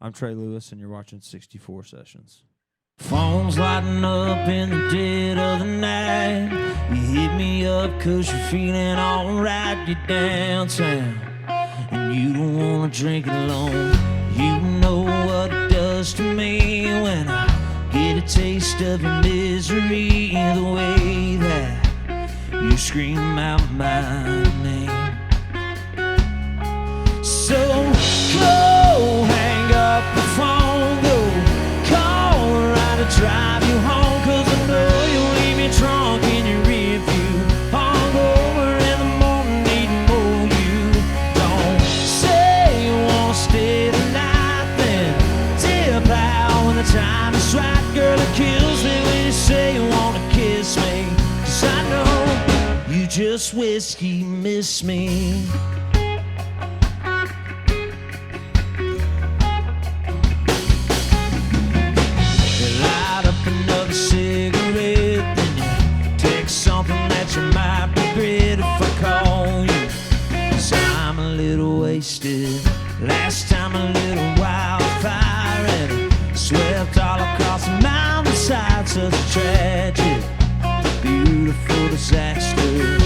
I'm Trey Lewis, and you're watching 64 Sessions. Phone's lighting up in the dead of the night. You hit me up 'cause you're feeling alright. You're downtown and you don't wanna drink alone. You know what it does to me when I get a taste of your misery. The way that you scream out my name. So go hang up the phone, go call her out to drive you home, 'cause I know you'll leave me drunk in your rear view. Hungover in the morning, needing more you. Don't say you wanna stay the night, then dip out when the time is right. Girl, it kills me when you say you wanna kiss me, 'cause I know you just whiskey miss me. Cigarette, then you take something that you might regret if I call you. 'Cause I'm a little wasted. Last time a little wildfire and swept all across the mountainside. Such a tragic, beautiful disaster.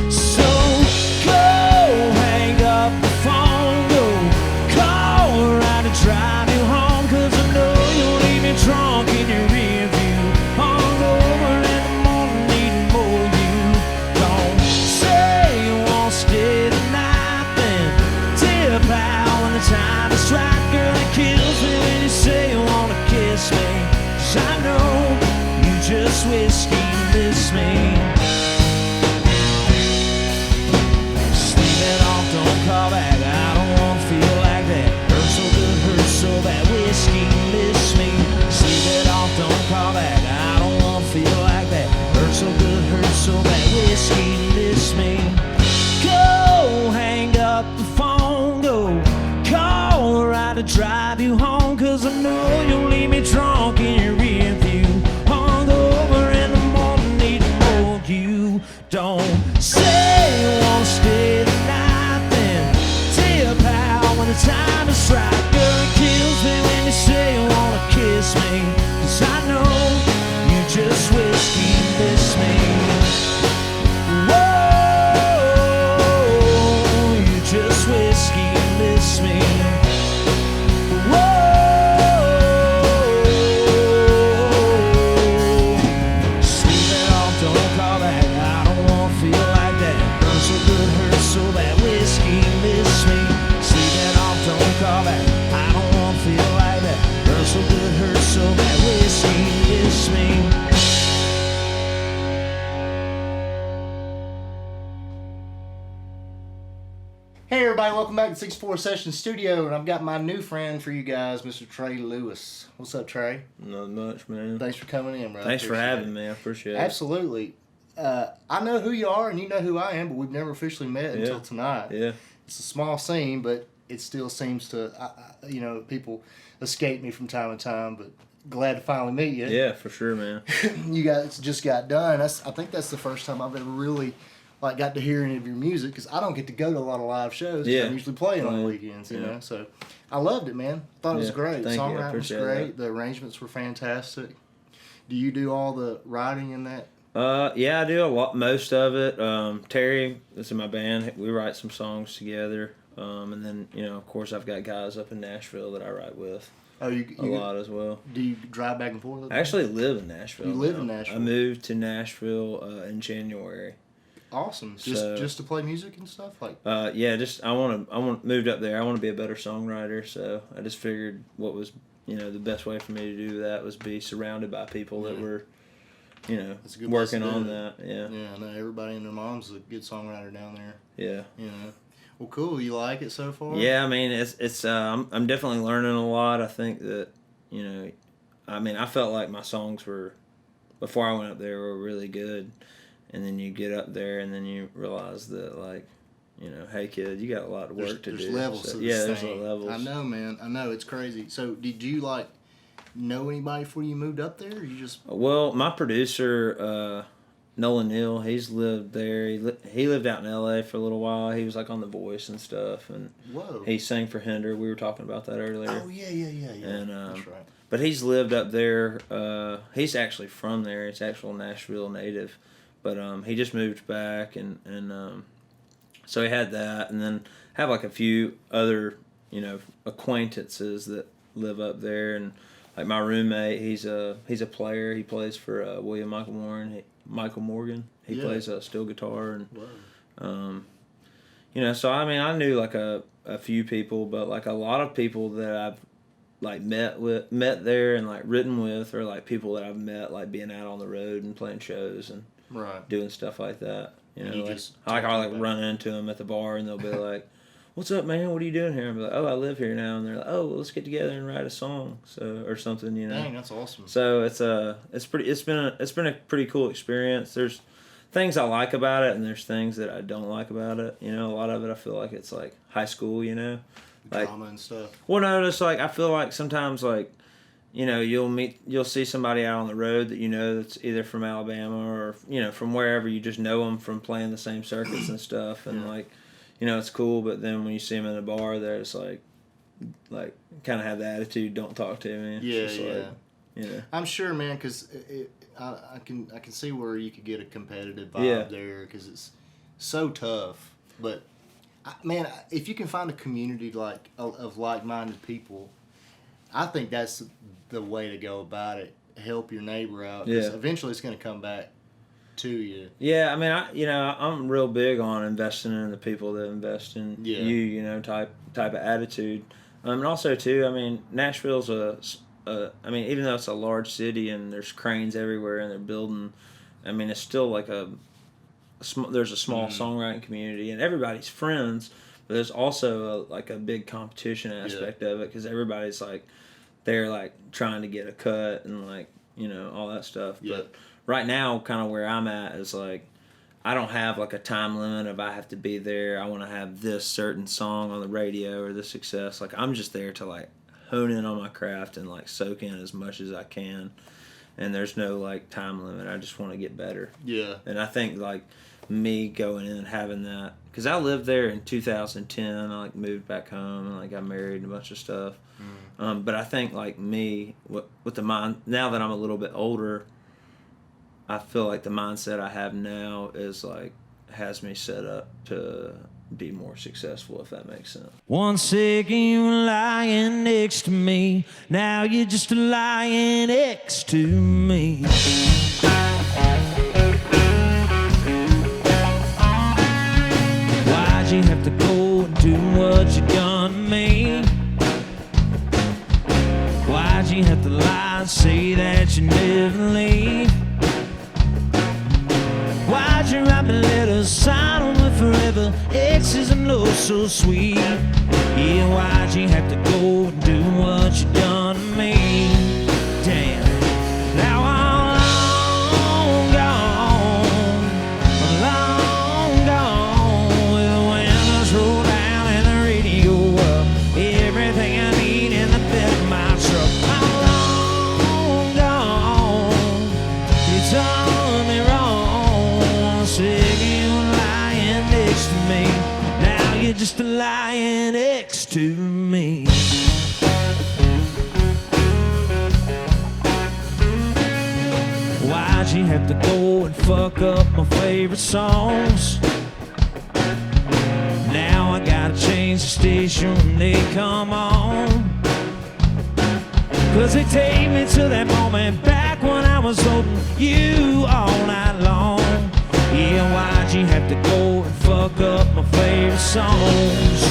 So go hang up the phone, go call her out to drive you home, 'cause I know drunk in your rear view, hungover in the morning, needing more you. Don't say you won't stay the night, then dip out when the time is right. Girl, it kills me when you say you wanna kiss me, 'cause I know you just whiskey miss me. Sleep it off, don't call back, I don't wanna feel like that. Hurt so good, hurt so bad, whiskey miss me. Don't call back, I don't wanna feel like that. Hurt so good, hurt so bad, whiskey miss me. Go hang up the phone, go call her out to drive you home, 'cause I know you'll leave me drunk in your rear view. Hungover in the morning, needing more you. Don't say you wanna stay the night, then dip out when the time is right. Girl, it kills me when you say you wanna kiss me, 'cause I know you just whiskey miss me. Whoa, you just whiskey miss me. Whoa, sleep it off, don't call back, I don't wanna feel like that. Hurt so good, hurt so bad, whiskey miss me. Sleep it off, don't call back, I don't wanna feel like that. Hurt so good, hurt so bad, whiskey miss me. Hey everybody, welcome back to 64 Sessions Studio, and I've got my new friend for you guys, Mr. Trey Lewis. What's up, Trey? Not much, man. Thanks for coming in, bro. Thanks for having me. I appreciate it. Absolutely. I know who you are, and you know who I am, but we've never officially met until tonight. Yeah. It's a small scene, but it still seems to, people escape me from time to time, but glad to finally meet you. Yeah, for sure, man. You guys just got done. I think that's the first time I've ever really got to hear any of your music, because I don't get to go to a lot of live shows. Yeah. I'm usually playing on the weekends, you know. So I loved it, man. Thought it was great. Thank you. Songwriting was great. That. The arrangements were fantastic. Do you do all the writing in that? Yeah, I do a lot, most of it. Terry, that's in my band. We write some songs together. And then, of course, I've got guys up in Nashville that I write with. Oh, you a lot as well. Do you drive back and forth? I actually live in Nashville. You live in Nashville. I moved to Nashville in January. Awesome. Just to play music and stuff, I moved up there. I want to be a better songwriter, so I just figured what was the best way for me to do that was be surrounded by people that were working on that. Yeah. Yeah, I know everybody and their mom's a good songwriter down there. Yeah. Well, cool. You like it so far? Yeah, I mean, it's I'm definitely learning a lot. I think that, I felt like my songs were, before I went up there, were really good. And then you get up there and then you realize that, hey, kid, you got a lot of work to do. There's levels to this there's thing. levels. I know, man. I know. It's crazy. So, did you, know anybody before you moved up there? Or you just... Well, my producer, Nolan Neal, he's lived there. He lived out in L.A. for a little while. He was like on The Voice and stuff, and Whoa. he sang for Hinder. We were talking about that earlier. Oh yeah. And That's right. but he's lived up there. He's actually from there. He's actual Nashville native, but he just moved back, and so he had that, and then have like a few other acquaintances that live up there, and like my roommate, he's a player. He plays for William Michael Morgan. He plays steel guitar, and so I mean I knew like a few people, but like a lot of people that I've like met there and like written with, or like people that I've met like being out on the road and playing shows and doing stuff like that. I run into them at the bar, and they'll be like, "What's up, man? What are you doing here?" I'm like, "Oh, I live here now." And they're like, "Oh, well, let's get together and write a song, or something." Dang, that's awesome. So it's been a pretty cool experience. There's things I like about it, and there's things that I don't like about it. A lot of it I feel like it's like high school. Like Drama and stuff. Well, no, just like I feel like sometimes like you'll see somebody out on the road that that's either from Alabama or from wherever. You just know them from playing the same circuits and stuff, and like it's cool. But then when you see them in a bar, they're just like kind of have the attitude, don't talk to me. Yeah. I'm sure, man, because I can see where you could get a competitive vibe there, because it's so tough. But man, if you can find a community of like-minded people, I think that's the way to go about it. Help your neighbor out, because eventually it's going to come back to you. Yeah, I mean, I'm real big on investing in the people that invest in you, type of attitude. And also too, I mean, Nashville's even though it's a large city and there's cranes everywhere and they're building, I mean, it's still like there's a small songwriting community and everybody's friends, but there's also a big competition aspect of it, because everybody's like, they're like trying to get a cut and like, all that stuff. Yeah. But right now, kind of where I'm at is like, I don't have like a time limit of I have to be there. I want to have this certain song on the radio or this success. Like, I'm just there to like hone in on my craft and like soak in as much as I can. And there's no like time limit. I just want to get better. Yeah. And I think like me going in and having that, because I lived there in 2010. I like moved back home and like got married and a bunch of stuff. But I think like me with the mind, now that I'm a little bit older, I feel like the mindset I have now is like has me set up to be more successful, if that makes sense. 1 second you were lying next to me, now you're just lying next to me. Why'd you have to go and do what you done to me? Why'd you have to lie and say that you never leave? Why'd you write me letters, sign on me forever, X's and O's so sweet? Yeah, why'd you have to go and do what you done to me? Damn, now I'm long gone, with the windows rolled down and the radio up, everything I need in the bed of my truck. I'm long gone, you done me wrong, sick you lying next to me, now you're just lying next to me. Why'd you have to go and fuck up my favorite songs? Now I gotta change the station when they come on, 'cause they take me to that moment back when I was holding you all night long. Yeah, why'd you have to go and fuck up my favorite songs?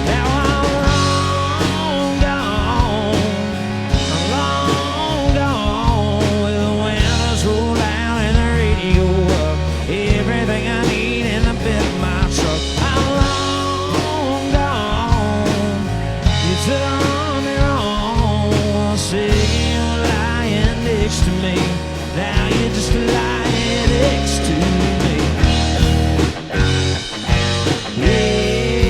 Now I'm long gone, with the windows rolled down and the radio up, everything I need in the bed of my truck. I'm long gone, you done me wrong, say you're lying next to me, now you're just lying next to me. Yeah.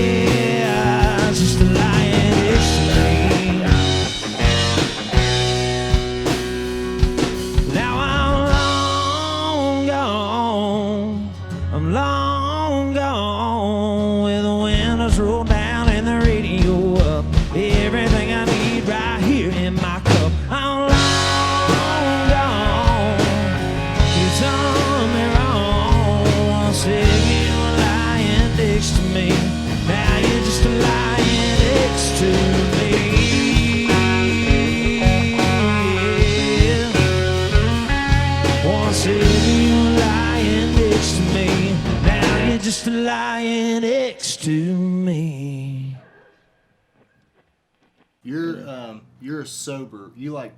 You're a sober. You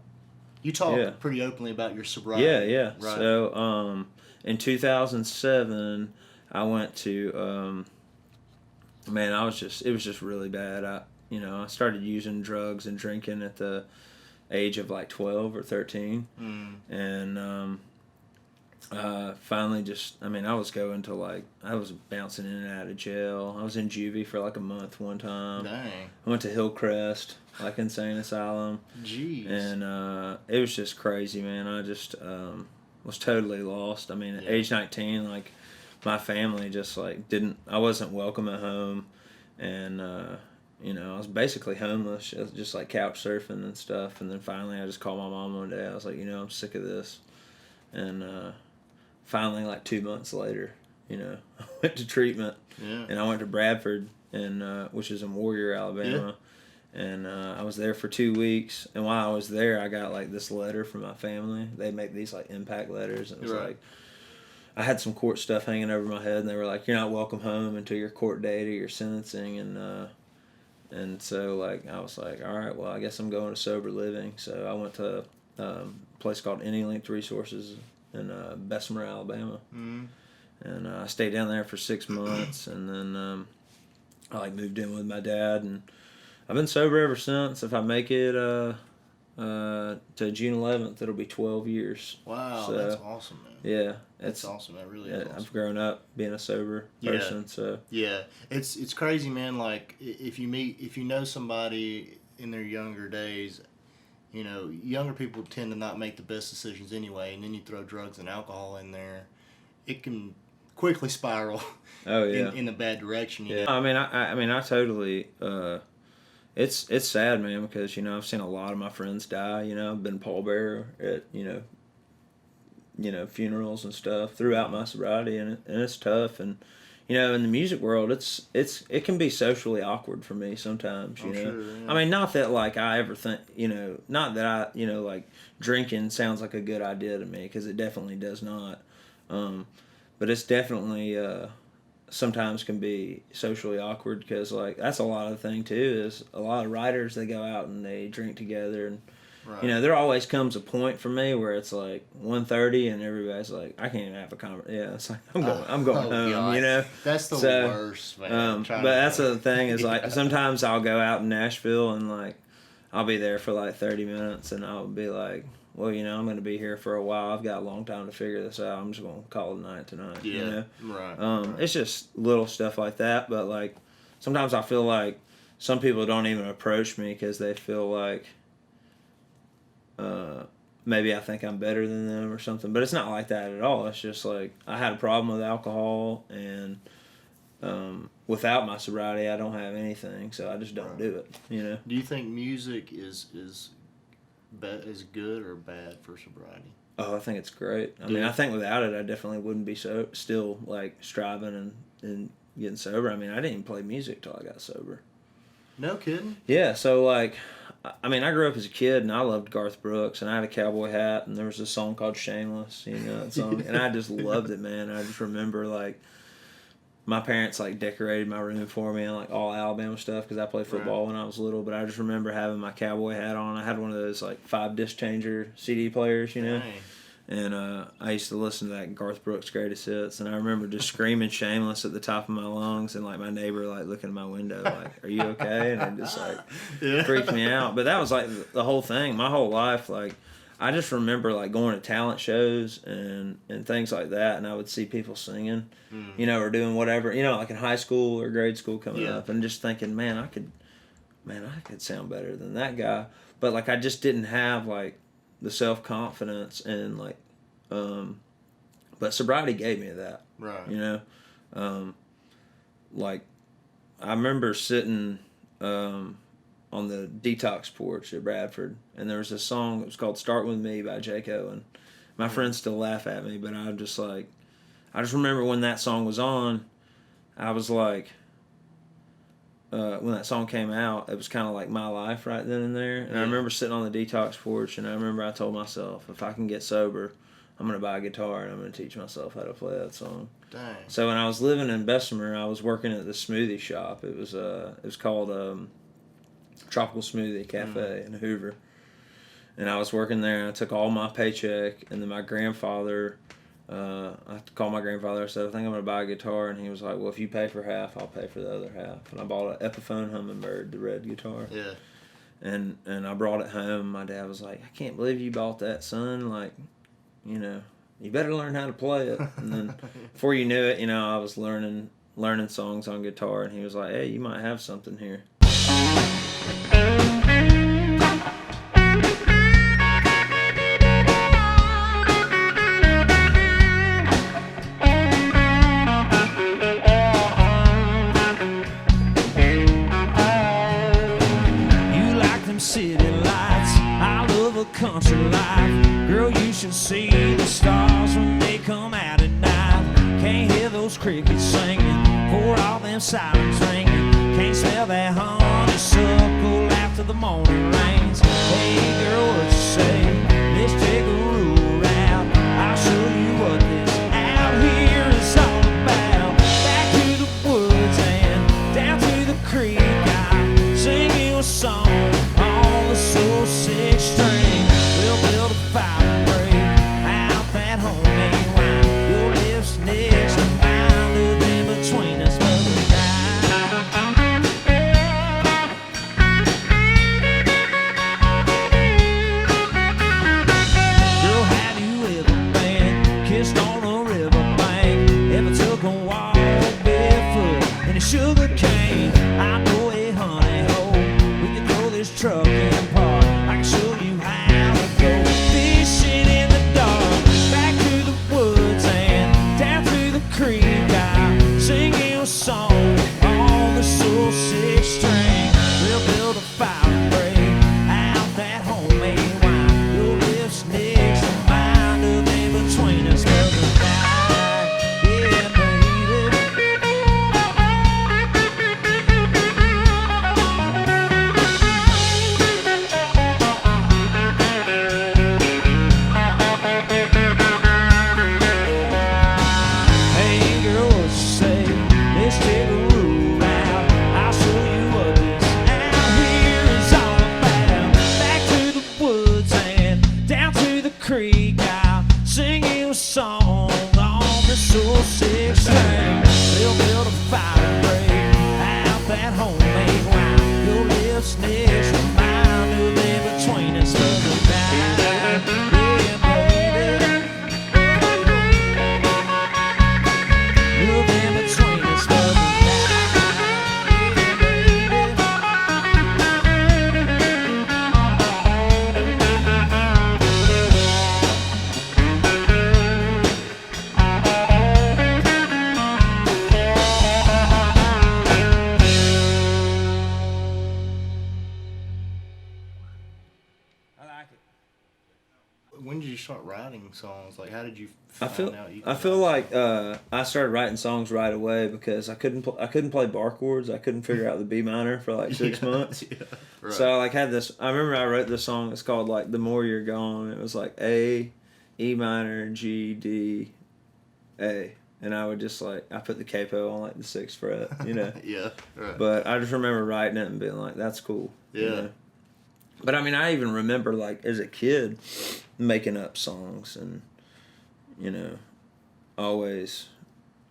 talk pretty openly about your sobriety. Yeah. Right. So in 2007, I went to man, it was just really bad. I started using drugs and drinking at the age of like 12 or 13, and finally I was going to I was bouncing in and out of jail. I was in juvie for like a month one time. Dang. I went to Hillcrest, insane asylum. Jeez. And it was just crazy, man. I just was totally lost. At age 19, my family just I wasn't welcome at home, and I was basically homeless, just couch surfing and stuff. And then finally I just called my mom one day. I was like, I'm sick of this. And finally, 2 months later, I went to treatment. Yeah. And I went to Bradford, which is in Warrior, Alabama. Yeah. And I was there for 2 weeks. And while I was there, I got this letter from my family. They make these impact letters. And it was I had some court stuff hanging over my head, and they were like, "You're not welcome home until your court date or your sentencing." And so I was like, "All right, well, I guess I'm going to sober living." So I went to a place called Any Linked Resources in Bessemer, Alabama. Mm-hmm. And I stayed down there for 6 months, and then I moved in with my dad, and I've been sober ever since. If I make it to June 11th, it'll be 12 years. Wow, so, that's awesome, man. Yeah, that's awesome. That really is. Awesome. I've grown up being a sober person. So yeah, it's crazy, man. If you know somebody in their younger days, younger people tend to not make the best decisions anyway, and then you throw drugs and alcohol in there, it can quickly spiral. Oh yeah, in a bad direction. Yeah, I totally. It's sad, man, because I've seen a lot of my friends die. I've been pallbearer at funerals and stuff throughout my sobriety, and it's tough. And in the music world, it can be socially awkward for me sometimes. Sure, yeah. Not that I ever think not that I drinking sounds like a good idea to me, because it definitely does not. But it's definitely sometimes can be socially awkward, because that's a lot of the thing too, is a lot of writers, they go out and they drink together, and right. There always comes a point for me where it's 1:30 and everybody's like, I can't even have a conversation. Yeah, it's I'm going home. God. That's the worst, man. But that's the thing is sometimes I'll go out in Nashville and I'll be there for 30 minutes, and I'll be like, well, I'm going to be here for a while. I've got a long time to figure this out. I'm just going to call it a night tonight. Yeah, right, right. It's just little stuff like that. But sometimes I feel like some people don't even approach me because they feel like maybe I think I'm better than them or something. But it's not like that at all. It's just I had a problem with alcohol, and without my sobriety, I don't have anything. So I just don't do it. Do you think music is good or bad for sobriety? Oh, I think it's great. I think without it, I definitely wouldn't be still striving and getting sober. I didn't even play music till I got sober. No kidding? Yeah, so I grew up as a kid, and I loved Garth Brooks, and I had a cowboy hat, and there was a song called Shameless, that song, and I just loved it, man. I just remember my parents decorated my room for me and all Alabama stuff, because I played football when I was little. But I just remember having my cowboy hat on. I had one of those 5-disc changer CD players, Dang. And I used to listen to that Garth Brooks Greatest Hits, and I remember just screaming Shameless at the top of my lungs, and my neighbor looking at my window are you okay? And it just freaked me out. But that was the whole thing. My whole life, I just remember going to talent shows and things like that, and I would see people singing, or doing whatever, in high school or grade school coming up, and just thinking, man, I could sound better than that guy. But I just didn't have the self-confidence, and but sobriety gave me that. Right. I remember sitting on the detox porch at Bradford, and there was a song that was called "Start With Me" by J. Cole, and my friends still laugh at me, but I just remember when that song was on, I was when that song came out, it was kind of my life right then and there, and I remember sitting on the detox porch, and I remember I told myself, if I can get sober, I'm going to buy a guitar, and I'm going to teach myself how to play that song. Dang. So when I was living in Bessemer, I was working at the smoothie shop. It was called Tropical Smoothie Cafe in Hoover. And I was working there, and I took all my paycheck, and then my grandfather, I called my grandfather. I said, I think I'm going to buy a guitar. And he was like, well, if you pay for half, I'll pay for the other half. And I bought an Epiphone Hummingbird, the red guitar. Yeah. And I brought it home. My dad was like, I can't believe you bought that, son. Like, you better learn how to play it. And then before you knew it, I was learning songs on guitar. And he was like, hey, you might have something here. City lights, I love a country life. Girl, you should see the stars when they come out at night. Can't hear those crickets singing for all them sirens ringing. Can't smell that honeysuckle after the morning rains. Hey girl, what you say? Let's take a rule out. I'll show you what this out here is all about. Back to the woods and down to the creek, I sing you a song. So six string, we'll build a fire break out that homemade wine. Your lips next to mine, living between us, girl, have you ever been kissed on a riverbank? Ever took a walk barefoot in a sugar cane? I know a honey hole. We can throw this truck in. When did you start writing songs? Like, how did you I find out you could feel write like I started writing songs right away because I couldn't play bar chords. I couldn't figure out the B minor for like 6 months. Yeah, right. So I like had this. I remember I wrote this song. It's called like "The More You're Gone." It was like A, E minor, G, D, A, and I would just like I put the capo on like the 6th fret, Yeah, right. But I just remember writing it and being like, "That's cool." Yeah. But I mean, I even remember like as a kid making up songs and always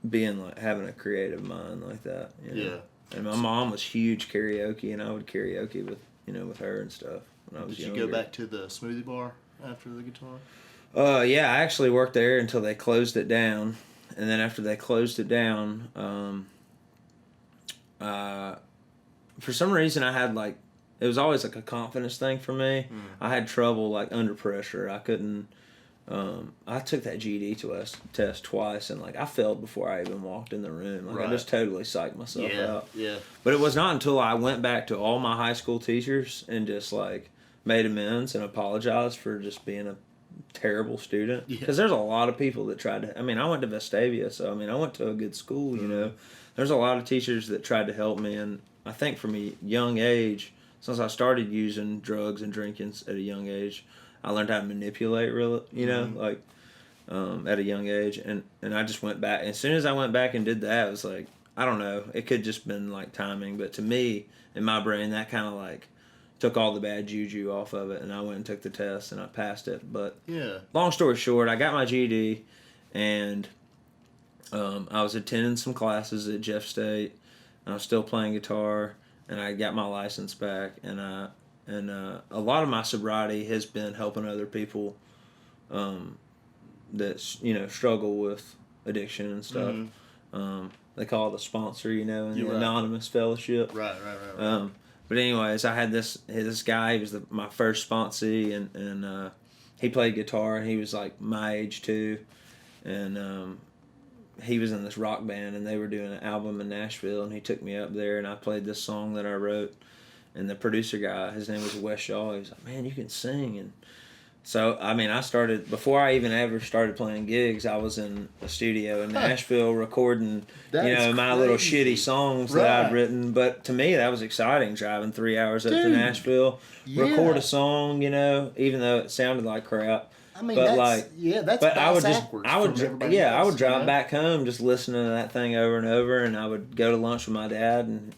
being like having a creative mind like that. Yeah. And my mom was huge karaoke, and I would karaoke with her and stuff when I was younger. Did you go back to the smoothie bar after the guitar? Yeah, I actually worked there until they closed it down, and then after they closed it down, for some reason I had like it was always like a confidence thing for me. I had trouble like under pressure. I couldn't. I took that GED test twice, and like I failed before I even walked in the room. Like Right. I just totally psyched myself out. Yeah. But it was not until I went back to all my high school teachers and just like made amends and apologized for just being a terrible student. Because there's a lot of people that tried to. I mean, I went to Vestavia, so I mean, I went to a good school. There's a lot of teachers that tried to help me, and I think from a young age. Since I started using drugs and drinking at a young age, I learned how to manipulate, really, at a young age. And I just went back. And as soon as I went back and did that, it was like, I don't know. It could just been like timing. But to me, in my brain, that kind of like took all the bad juju off of it, and I went and took the test, and I passed it. But Yeah. long story short, I got my GED, and I was attending some classes at Jeff State. I was still playing guitar, and I got my license back, and a lot of my sobriety has been helping other people that struggle with addiction and stuff. They call it a sponsor, in the anonymous fellowship. Right. But anyways, I had this guy. He was my first sponsee, and he played guitar, and he was like my age too, and he was in this rock band, and they were doing an album in Nashville, and he took me up there, and I played this song that I wrote, and the producer guy, his name was Wes Shaw, he was like, man, you can sing, and so, I started, before I even ever started playing gigs, I was in a studio in Nashville recording, my little shitty songs that I'd written. But to me, that was exciting, driving 3 hours up to Nashville, record a song, even though it sounded like crap. That's I would else, drive back home just listening to that thing over and over, and I would go to lunch with my dad, and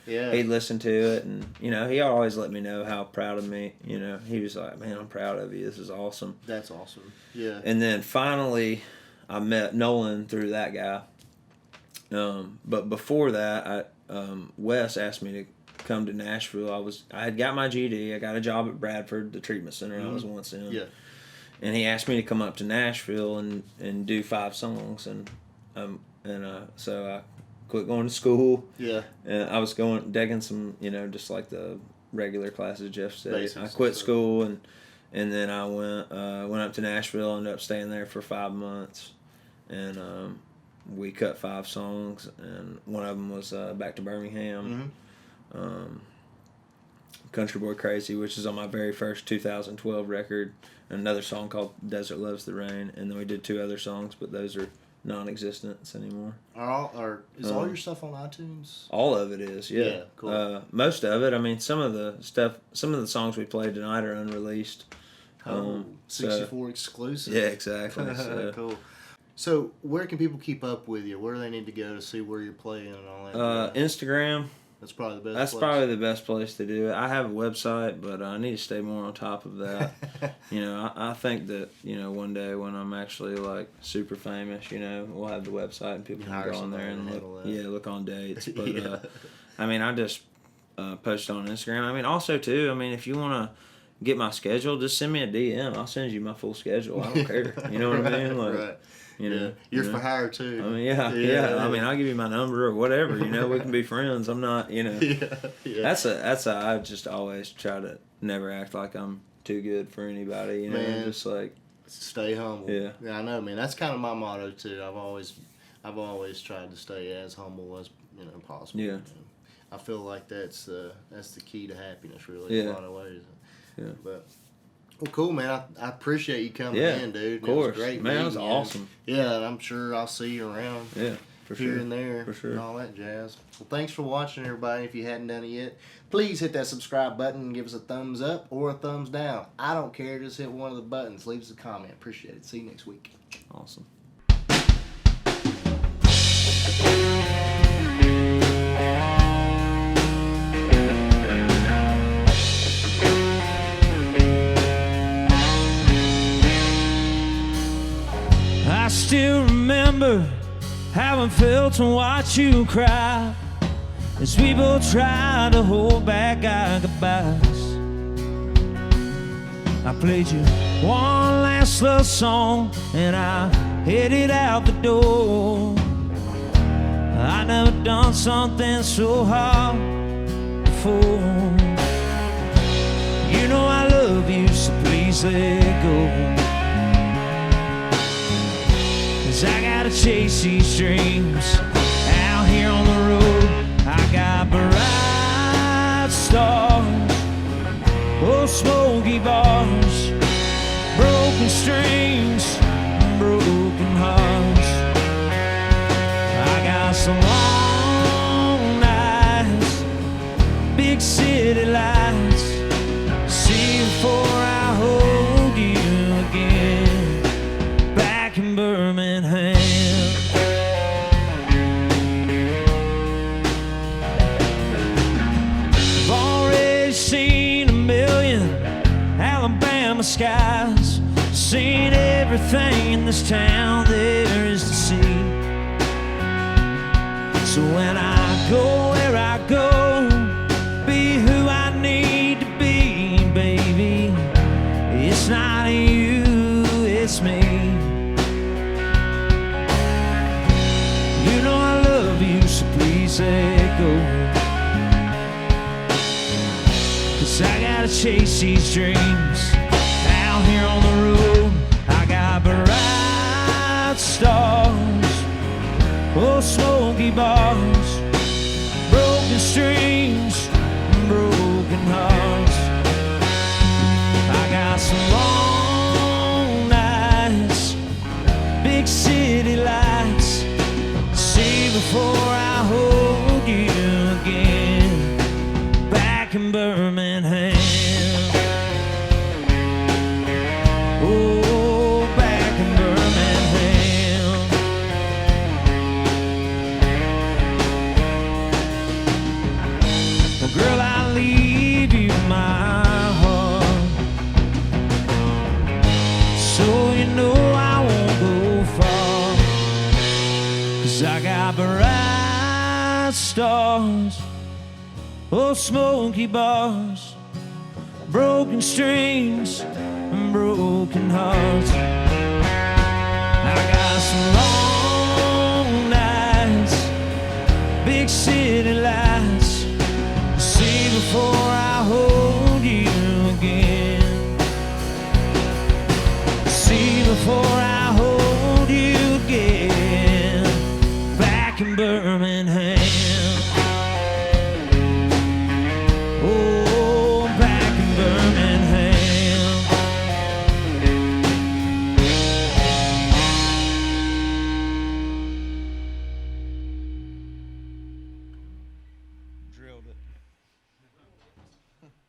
he'd listen to it, and he always let me know how proud of me. He was like, "Man, I'm proud of you. This is awesome." That's awesome. Yeah. And then finally, I met Nolan through that guy. But before that, Wes asked me to come to Nashville. I had got my GED. I got a job at Bradford, the treatment center I was once in. Yeah. And he asked me to come up to Nashville and do 5 songs, and so I quit going to school. Yeah. And I was taking some, just like the regular classes Jeff said. Basics I quit school and then I went up to Nashville, ended up staying there for 5 months, and we cut 5 songs, and one of them was Back to Birmingham. Country Boy Crazy, which is on my very first 2012 record. Another song called Desert Loves the Rain, and then we did 2 other songs, but those are non-existent anymore. Is all your stuff on iTunes? All of it is, yeah. Yeah, cool. Most of it. Some of the songs we played tonight are unreleased. 64 exclusive. Yeah, exactly. So. Cool. So, where can people keep up with you? Where do they need to go to see where you're playing and all that? Instagram. That's probably the best. That's place. probably the best place to do it. I have a website, but I need to stay more on top of that. I think that one day when I'm actually like super famous, we'll have the website and people can go on there and look on dates. But I just post on Instagram. Also too. If you want to get my schedule, just send me a DM. I'll send you my full schedule. I don't care. You know what I mean? Like, right. You're for hire too. I'll give you my number or whatever. We can be friends. I'm not. That's I just always try to never act like I'm too good for anybody. Man, just like stay humble. Yeah, I know, man. That's kind of my motto too. I've always tried to stay as humble as possible. Yeah. I feel like that's the key to happiness, really, in a lot of ways. Yeah. But. Well, cool, man. I appreciate you coming in, dude. Of course. It was great, man. It was awesome. Yeah, and I'm sure I'll see you around. Yeah, for here sure. and there, for sure, and all that jazz. Well, thanks for watching, everybody. If you hadn't done it yet, please hit that subscribe button and give us a thumbs up or a thumbs down. I don't care. Just hit one of the buttons. Leave us a comment. Appreciate it. See you next week. Awesome. I still remember how it felt to watch you cry as we both tried to hold back our goodbyes. I played you one last love song and I headed out the door. I never done something so hard before. I love you, so please let go. I gotta chase these dreams out here on the road. I got bright stars, oh smoky bars, broken strings, broken hearts. I got some long nights, big city lights. See you before I hold you again, back in Birmingham. I've already seen the skies, seen everything in this town there is to see. So when I go where I go, be who I need to be, baby. It's not you, it's me. You know I love you, so please let go. 'Cause I gotta chase these dreams out here on the road. I got bright stars, oh smoky bars, broken strings, broken hearts. I got some long nights, big city lights, see before I hold you again, back in Birmingham. Oh, back in Birmingham. Well, girl, I leave you my heart, so you know I won't go far. 'Cause I got bright stars, oh smoky bars, broken strings and broken hearts. I got some long nights, big city lights, see before